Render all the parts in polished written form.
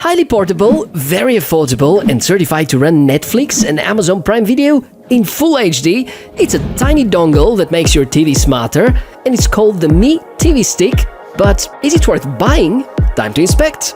Highly portable, very affordable, and certified to run Netflix and Amazon Prime Video in Full HD. It's a tiny dongle that makes your TV smarter, and it's called the Mi TV Stick. But is it worth buying? Time to inspect.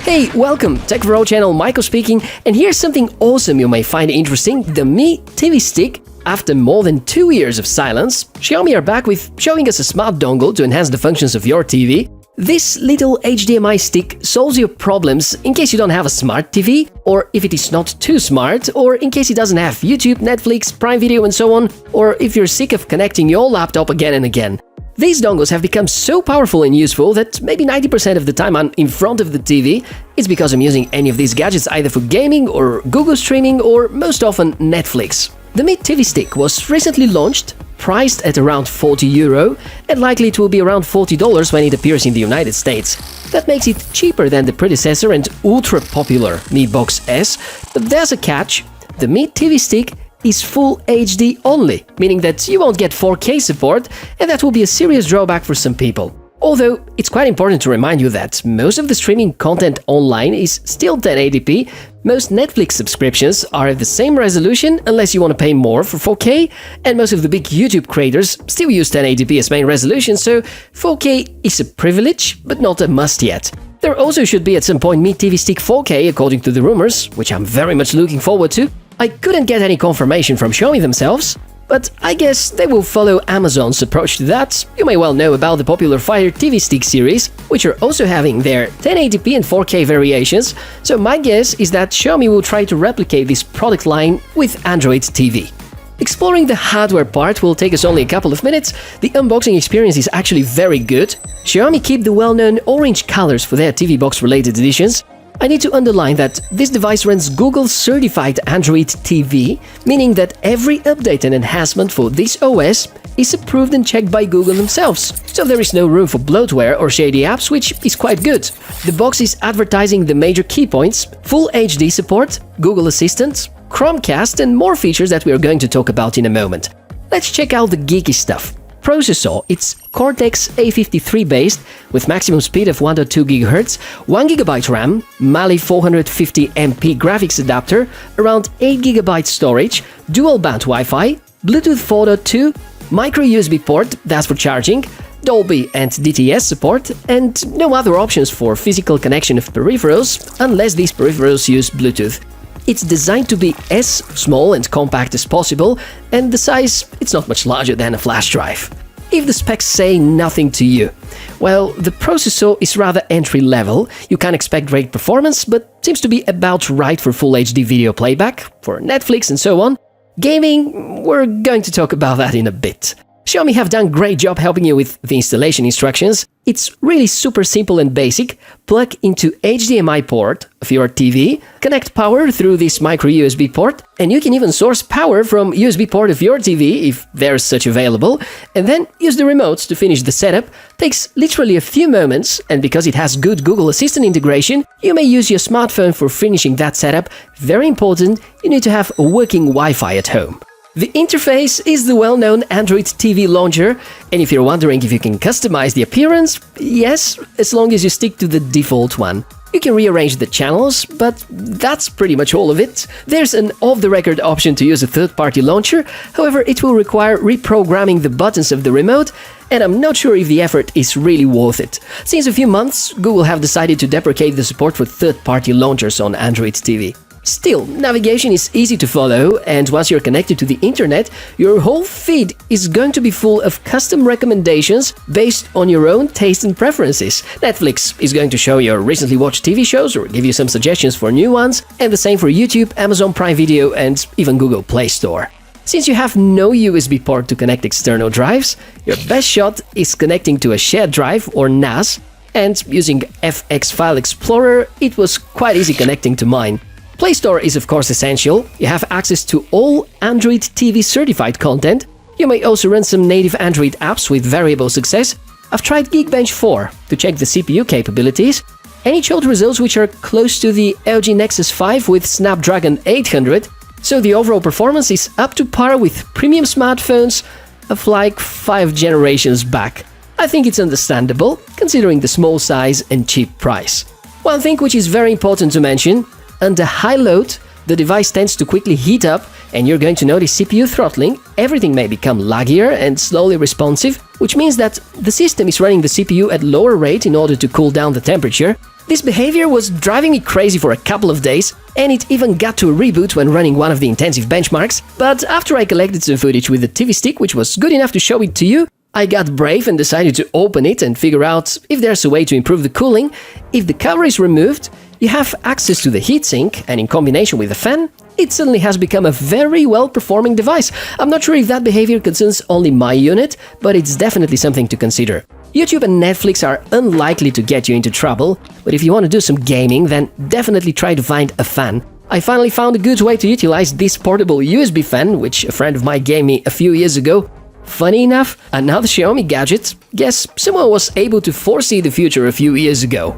Hey, welcome, Tech4O channel, Michael speaking, and here's something awesome you may find interesting, the Mi TV Stick. After more than 2 years of silence, Xiaomi are back with showing us a smart dongle to enhance the functions of your TV. This little HDMI stick solves your problems in case you don't have a smart TV, or if it is not too smart, or in case it doesn't have YouTube, Netflix, Prime Video and so on, or if you're sick of connecting your laptop again and again. These dongles have become so powerful and useful that maybe 90% of the time I'm in front of the TV, it's because I'm using any of these gadgets either for gaming or Google streaming or most often Netflix. The Mi TV Stick was recently launched, priced at around €40, and likely it will be around $40 when it appears in the United States. That makes it cheaper than the predecessor and ultra-popular Mi Box S, but there's a catch. The Mi TV Stick is Full HD only, meaning that you won't get 4K support, and that will be a serious drawback for some people. Although, it's quite important to remind you that most of the streaming content online is still 1080p, most Netflix subscriptions are at the same resolution unless you want to pay more for 4K, and most of the big YouTube creators still use 1080p as main resolution, so 4K is a privilege, but not a must yet. There also should be at some point Mi TV Stick 4K according to the rumors, which I'm very much looking forward to. I couldn't get any confirmation from Xiaomi themselves, but I guess they will follow Amazon's approach to that. You may well know about the popular Fire TV Stick series, which are also having their 1080p and 4K variations, so my guess is that Xiaomi will try to replicate this product line with Android TV. Exploring the hardware part will take us only a couple of minutes. The unboxing experience is actually very good. Xiaomi keep the well-known orange colors for their TV box related editions. I need to underline that this device runs Google certified Android TV, meaning that every update and enhancement for this OS is approved and checked by Google themselves, so there is no room for bloatware or shady apps, which is quite good. The box is advertising the major key points: Full HD support, Google Assistant, Chromecast and more features that we are going to talk about in a moment. Let's check out the geeky stuff. Processor, it's Cortex-A53 based with maximum speed of 1.2 GHz, 1GB RAM, Mali-450MP graphics adapter, around 8GB storage, dual-band Wi-Fi, Bluetooth 4.2, micro USB port, that's for charging, Dolby and DTS support, and no other options for physical connection of peripherals unless these peripherals use Bluetooth. It's designed to be as small and compact as possible, and the size, it's not much larger than a flash drive. If the specs say nothing to you, well, the processor is rather entry-level. You can't expect great performance, but seems to be about right for Full HD video playback, for Netflix and so on. Gaming, we're going to talk about that in a bit. Xiaomi have done a great job helping you with the installation instructions. It's really super simple and basic. Plug into HDMI port of your TV, connect power through this micro USB port, and you can even source power from USB port of your TV if there's such available, and then use the remotes to finish the setup. Takes literally a few moments, and because it has good Google Assistant integration, you may use your smartphone for finishing that setup. Very important, you need to have a working Wi-Fi at home. The interface is the well-known Android TV launcher, and if you're wondering if you can customize the appearance, yes, as long as you stick to the default one. You can rearrange the channels, but that's pretty much all of it. There's an off-the-record option to use a third-party launcher, however it will require reprogramming the buttons of the remote, and I'm not sure if the effort is really worth it. Since a few months, Google have decided to deprecate the support for third-party launchers on Android TV. Still, navigation is easy to follow, and once you're connected to the internet, your whole feed is going to be full of custom recommendations based on your own taste and preferences. Netflix is going to show your recently watched TV shows or give you some suggestions for new ones, and the same for YouTube, Amazon Prime Video, and even Google Play Store. Since you have no USB port to connect external drives, your best shot is connecting to a shared drive or NAS, and using FX File Explorer, it was quite easy connecting to mine. Play Store is of course essential. You have access to all Android TV certified content. You may also run some native Android apps with variable success. I've tried Geekbench 4 to check the CPU capabilities, and it showed results which are close to the LG Nexus 5 with Snapdragon 800, so the overall performance is up to par with premium smartphones of like 5 generations back. I think it's understandable, considering the small size and cheap price. One thing which is very important to mention, under high load, the device tends to quickly heat up and you're going to notice CPU throttling. Everything may become laggier and slowly responsive, which means that the system is running the CPU at lower rate in order to cool down the temperature. This behavior was driving me crazy for a couple of days, and it even got to a reboot when running one of the intensive benchmarks, but after I collected some footage with the TV stick, which was good enough to show it to you, I got brave and decided to open it and figure out if there's a way to improve the cooling. If the cover is removed, you have access to the heatsink, and in combination with the fan, it suddenly has become a very well-performing device. I'm not sure if that behavior concerns only my unit, but it's definitely something to consider. YouTube and Netflix are unlikely to get you into trouble, but if you want to do some gaming, then definitely try to find a fan. I finally found a good way to utilize this portable USB fan, which a friend of mine gave me a few years ago. Funny enough, another Xiaomi gadget. Guess someone was able to foresee the future a few years ago.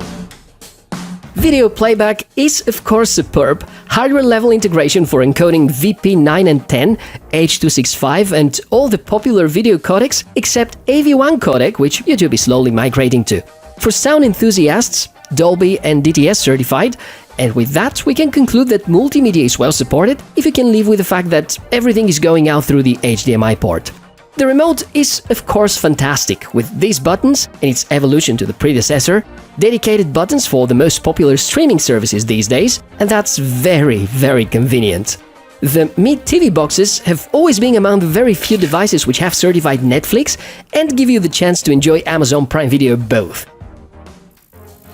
Video playback is of course superb. Hardware-level integration for encoding VP9 and 10, H.265 and all the popular video codecs except AV1 codec, which YouTube is slowly migrating to. For sound enthusiasts, Dolby and DTS certified, and with that we can conclude that multimedia is well supported if you can live with the fact that everything is going out through the HDMI port. The remote is of course fantastic, with these buttons and its evolution to the predecessor, dedicated buttons for the most popular streaming services these days, and that's very convenient. The Mi TV boxes have always been among the very few devices which have certified Netflix and give you the chance to enjoy Amazon Prime Video both.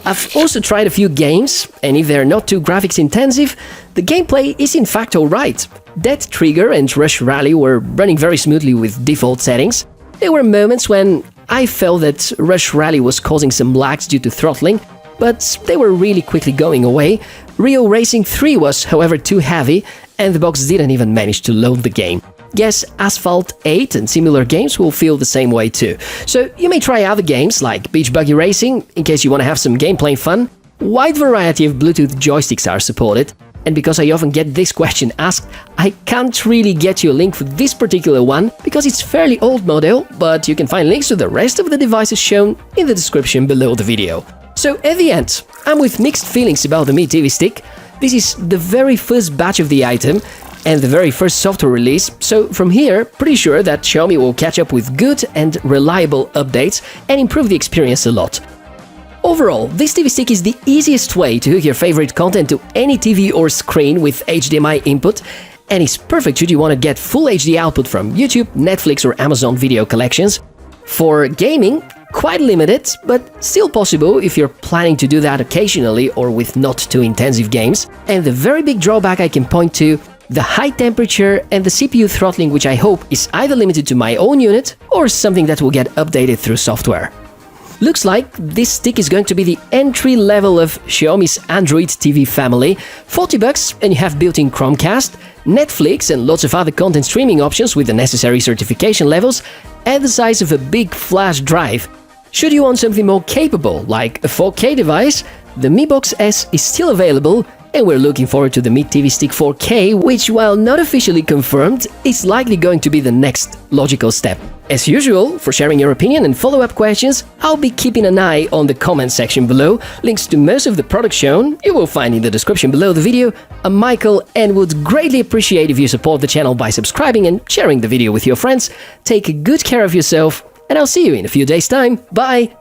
I've also tried a few games, and if they're not too graphics intensive, the gameplay is in fact alright. Death Trigger and Rush Rally were running very smoothly with default settings. There were moments when I felt that Rush Rally was causing some lags due to throttling, but they were really quickly going away. Rio Racing 3 was, however, too heavy, and the box didn't even manage to load the game. Guess Asphalt 8 and similar games will feel the same way too. So you may try other games like Beach Buggy Racing, in case you want to have some gameplay fun. Wide variety of Bluetooth joysticks are supported, and because I often get this question asked, I can't really get you a link for this particular one because it's fairly old model, but you can find links to the rest of the devices shown in the description below the video. So at the end, I'm with mixed feelings about the Mi TV Stick. This is the very first batch of the item and the very first software release, so from here, pretty sure that Xiaomi will catch up with good and reliable updates and improve the experience a lot. Overall, this TV stick is the easiest way to hook your favorite content to any TV or screen with HDMI input, and is perfect should you want to get full HD output from YouTube, Netflix or Amazon video collections. For gaming, quite limited, but still possible if you're planning to do that occasionally or with not too intensive games. And the very big drawback I can point to, the high temperature and the CPU throttling, which I hope is either limited to my own unit or something that will get updated through software. Looks like this stick is going to be the entry level of Xiaomi's Android TV family. $40 and you have built-in Chromecast, Netflix and lots of other content streaming options with the necessary certification levels, and the size of a big flash drive. Should you want something more capable, like a 4K device, the Mi Box S is still available, and we're looking forward to the Mi TV Stick 4K, which, while not officially confirmed, is likely going to be the next logical step. As usual, for sharing your opinion and follow-up questions, I'll be keeping an eye on the comment section below. Links to most of the products shown you will find in the description below the video. I'm Michael and would greatly appreciate if you support the channel by subscribing and sharing the video with your friends. Take good care of yourself, and I'll see you in a few days' time. Bye!